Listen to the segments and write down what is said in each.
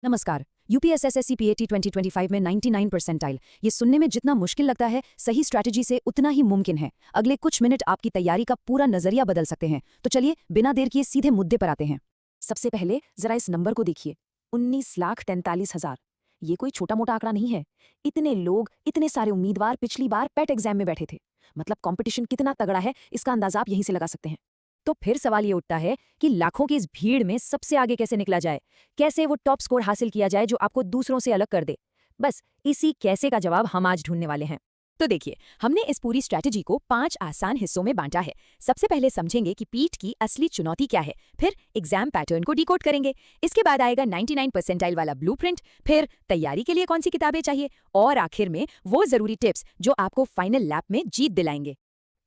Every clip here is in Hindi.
नमस्कार। यूपीएसएसएससी पीएटी 2025 में 99 परसेंटाइल, ये सुनने में जितना मुश्किल लगता है, सही स्ट्रैटेजी से उतना ही मुमकिन है। अगले कुछ मिनट आपकी तैयारी का पूरा नजरिया बदल सकते हैं। तो चलिए बिना देर किए सीधे मुद्दे पर आते हैं। सबसे पहले जरा इस नंबर को देखिए, 19,43,000। ये कोई छोटा मोटा आंकड़ा नहीं है। इतने लोग, इतने सारे उम्मीदवार पिछली बार पेट एग्जाम में बैठे थे। मतलब कंपटीशन कितना तगड़ा है, इसका अंदाजा आप यहीं से लगा सकते हैं। तो फिर सवाल ये उठता है कि लाखों की इस भीड़ में सबसे आगे कैसे निकला जाए, कैसे वो टॉप स्कोर हासिल किया जाए जो आपको दूसरों से अलग कर दे। बस इसी कैसे का जवाब हम आज ढूंढने वाले हैं। तो देखिए, हमने इस पूरी स्ट्रैटेजी को 5 आसान हिस्सों में बांटा है। सबसे पहले समझेंगे कि पीट की असली चुनौती क्या है, फिर एग्जाम पैटर्न को डिकोड करेंगे, इसके बाद आएगा 99 परसेंटाइल वाला ब्लूप्रिंट, फिर तैयारी के लिए कौन सी किताबें चाहिए, और आखिर में वो जरूरी टिप्स जो आपको फाइनल लैप में जीत दिलाएंगे।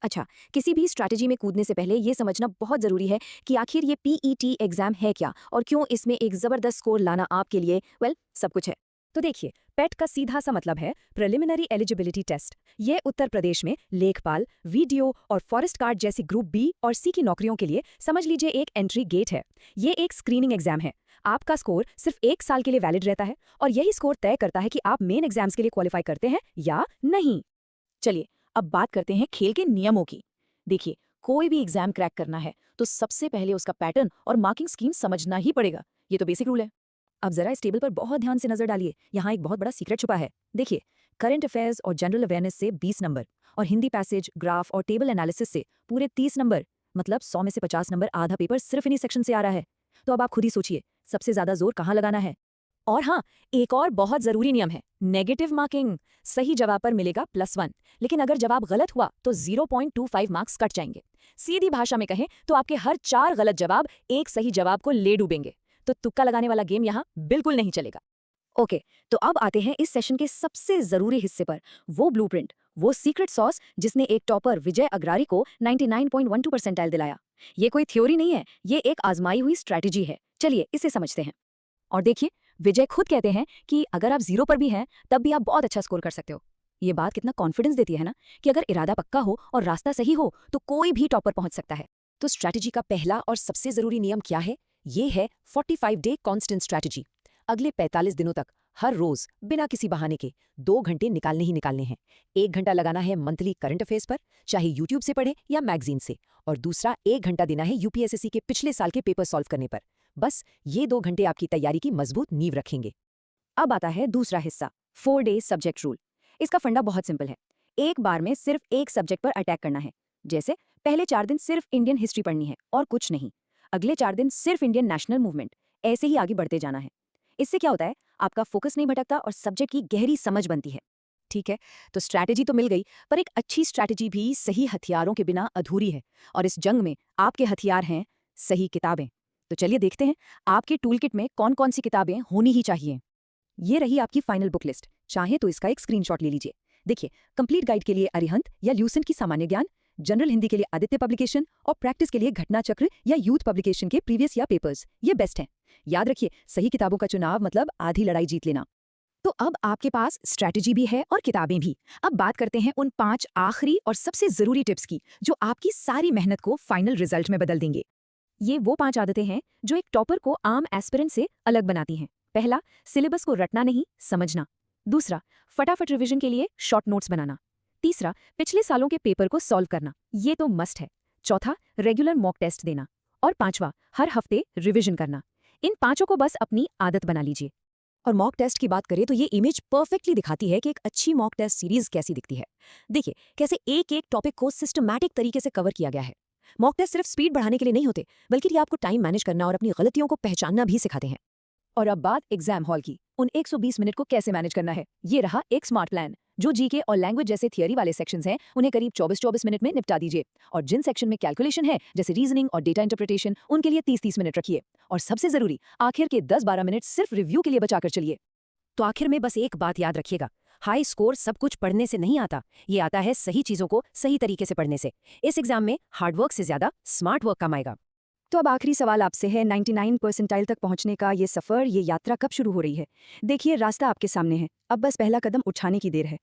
अच्छा, किसी भी स्ट्रैटेजी में कूदने से पहले ये समझना बहुत ज़रूरी है कि आखिर ये पीईटी एग्जाम है क्या और क्यों इसमें एक ज़बरदस्त स्कोर लाना आपके लिए सब कुछ है। तो देखिए, पेट का सीधा सा मतलब है प्रिलिमिनरी एलिजिबिलिटी टेस्ट। ये उत्तर प्रदेश में लेखपाल, वीडियो और फॉरेस्ट गार्ड जैसी ग्रुप बी और सी की नौकरियों के लिए समझ लीजिए एक एंट्री गेट है। ये एक स्क्रीनिंग एग्जाम है। आपका स्कोर सिर्फ 1 साल के लिए वैलिड रहता है और यही स्कोर तय करता है कि आप मेन एग्जाम्स के लिए क्वालिफाई करते हैं या नहीं। चलिए अब बात करते हैं खेल के नियमों की। देखिए, कोई भी एग्जाम क्रैक करना है तो सबसे पहले उसका पैटर्न और मार्किंग स्कीम समझना ही पड़ेगा। ये तो बेसिक रूल है। अब जरा इस टेबल पर बहुत ध्यान से नजर डालिए, यहाँ एक बहुत बड़ा सीक्रेट छुपा है। देखिए, करंट अफेयर्स और जनरल अवेयरनेस से 20 नंबर और हिंदी पैसेज, ग्राफ और टेबल एनालिसिस से पूरे 30 नंबर, मतलब 100 में से 50 नंबर, आधा पेपर सिर्फ इन्हीं सेक्शन से आ रहा है। तो अब आप खुद ही सोचिए, सबसे ज्यादा जोर कहाँ लगाना है। और हाँ, एक और बहुत जरूरी नियम है, नेगेटिव मार्किंग। सही जवाब पर मिलेगा +1, लेकिन अगर जवाब गलत हुआ तो 0.25 मार्क्स कट जाएंगे। सीधी भाषा में कहें तो आपके हर 4 गलत जवाब एक सही जवाब को ले डूबेंगे। तो तुक्का लगाने वाला गेम यहाँ बिल्कुल नहीं चलेगा। ओके, तो अब आते हैं इस सेशन के सबसे जरूरी हिस्से पर, वो ब्लूप्रिंट, वो सीक्रेट सॉस जिसने एक टॉपर विजय अग्रारी को 99.12 परसेंटाइल दिलाया। ये कोई थ्योरी नहीं है, ये एक आजमाई हुई स्ट्रैटेजी है। चलिए इसे समझते हैं। और देखिए, विजय खुद कहते हैं कि अगर आप 0 पर भी हैं तब भी आप बहुत अच्छा स्कोर कर सकते हो। ये बात कितना कॉन्फिडेंस देती है ना, कि अगर इरादा पक्का हो और रास्ता सही हो तो कोई भी टॉपर पहुंच सकता है। तो स्ट्रैटेजी का पहला और सबसे जरूरी नियम क्या है? ये है 45 डे कांस्टेंट स्ट्रैटेजी। अगले 45 दिनों तक हर रोज बिना किसी बहाने के 2 घंटे निकालने ही निकालने हैं। 1 घंटा लगाना है मंथली करंट अफेयर्स पर, चाहे यूट्यूब से पढ़े या मैगजीन से, और दूसरा 1 घंटा देना है यूपीएसएससी के पिछले साल के पेपर सॉल्व करने पर। बस ये 2 घंटे आपकी तैयारी की मजबूत नींव रखेंगे। अब आता है दूसरा हिस्सा, 4 डे सब्जेक्ट रूल। इसका फंडा बहुत सिंपल है। एक बार में सिर्फ एक सब्जेक्ट पर अटैक करना है। जैसे पहले 4 दिन सिर्फ इंडियन हिस्ट्री पढ़नी है और कुछ नहीं। अगले 4 दिन सिर्फ इंडियन नेशनल मूवमेंट। ऐसे ही आगे बढ़ते जाना है। इससे क्या होता है, आपका फोकस नहीं भटकता और सब्जेक्ट की गहरी समझ बनती है। ठीक है, तो स्ट्रैटेजी तो मिल गई, पर एक अच्छी स्ट्रैटेजी भी सही हथियारों के बिना अधूरी है। और इस जंग में आपके हथियार हैं सही किताबें। तो चलिए देखते हैं आपके टूलकिट में कौन कौन सी किताबें होनी ही चाहिए। ये रही आपकी फाइनल बुक लिस्ट। चाहे तो इसका एक स्क्रीनशॉट ले लीजिए। देखिए, कंप्लीट गाइड के लिए अरिहंत या ल्यूसेंट की सामान्य ज्ञान, जनरल हिंदी के लिए आदित्य पब्लिकेशन और प्रैक्टिस के लिए घटना चक्र या यूथ पब्लिकेशन के प्रीवियस या पेपर्स, ये बेस्ट हैं। याद रखिए, सही किताबों का चुनाव मतलब आधी लड़ाई जीत लेना। तो अब आपके पास स्ट्रैटेजी भी है और किताबें भी। अब बात करते हैं उन 5 आखिरी और सबसे जरूरी टिप्स की, जो आपकी सारी मेहनत को फाइनल रिजल्ट में बदल देंगे। ये वो 5 आदतें हैं जो एक टॉपर को आम एस्पिरेंट से अलग बनाती हैं। पहला, सिलेबस को रटना नहीं, समझना। दूसरा, फटाफट रिवीजन के लिए शॉर्ट नोट्स बनाना। तीसरा, पिछले सालों के पेपर को सॉल्व करना, ये तो मस्ट है। चौथा, रेगुलर मॉक टेस्ट देना। और पांचवा, हर हफ्ते रिवीजन करना। इन पांचों को बस अपनी आदत बना लीजिए। और मॉक टेस्ट की बात करें तो ये इमेज परफेक्टली दिखाती है कि एक अच्छी मॉक टेस्ट सीरीज कैसी दिखती है। देखिए, कैसे एक एक टॉपिक को सिस्टमैटिक तरीके से कवर किया गया है। मॉक टेस्ट सिर्फ स्पीड बढ़ाने के लिए नहीं होते, बल्कि ये आपको टाइम मैनेज करना और अपनी गलतियों को पहचानना भी सिखाते हैं। और अब बात एग्जाम हॉल की, उन 120 मिनट को कैसे मैनेज करना है। ये रहा एक स्मार्ट प्लान। जो जीके और लैंग्वेज जैसे थियरी वाले सेक्शंस हैं, उन्हें करीब 24-24 मिनट में निपटा दीजिए। और जिन सेक्शन में कैलकुलेशन है, जैसे रीजनिंग और डेटा इंटरप्रिटेशन, उनके लिए 30-30 मिनट रखिए। और सबसे जरूरी, आखिर के 10-12 मिनट सिर्फ रिव्यू के लिए बचाकर चलिए। तो आखिर में बस एक बात याद रखिएगा, हाई स्कोर सब कुछ पढ़ने से नहीं आता, ये आता है सही चीजों को सही तरीके से पढ़ने से। इस एग्जाम में हार्डवर्क से ज्यादा स्मार्ट वर्क काम आएगा। तो अब आखिरी सवाल आपसे है, 99 परसेंटाइल तक पहुंचने का ये सफर, ये यात्रा कब शुरू हो रही है? देखिए, रास्ता आपके सामने है, अब बस पहला कदम उठाने की देर है।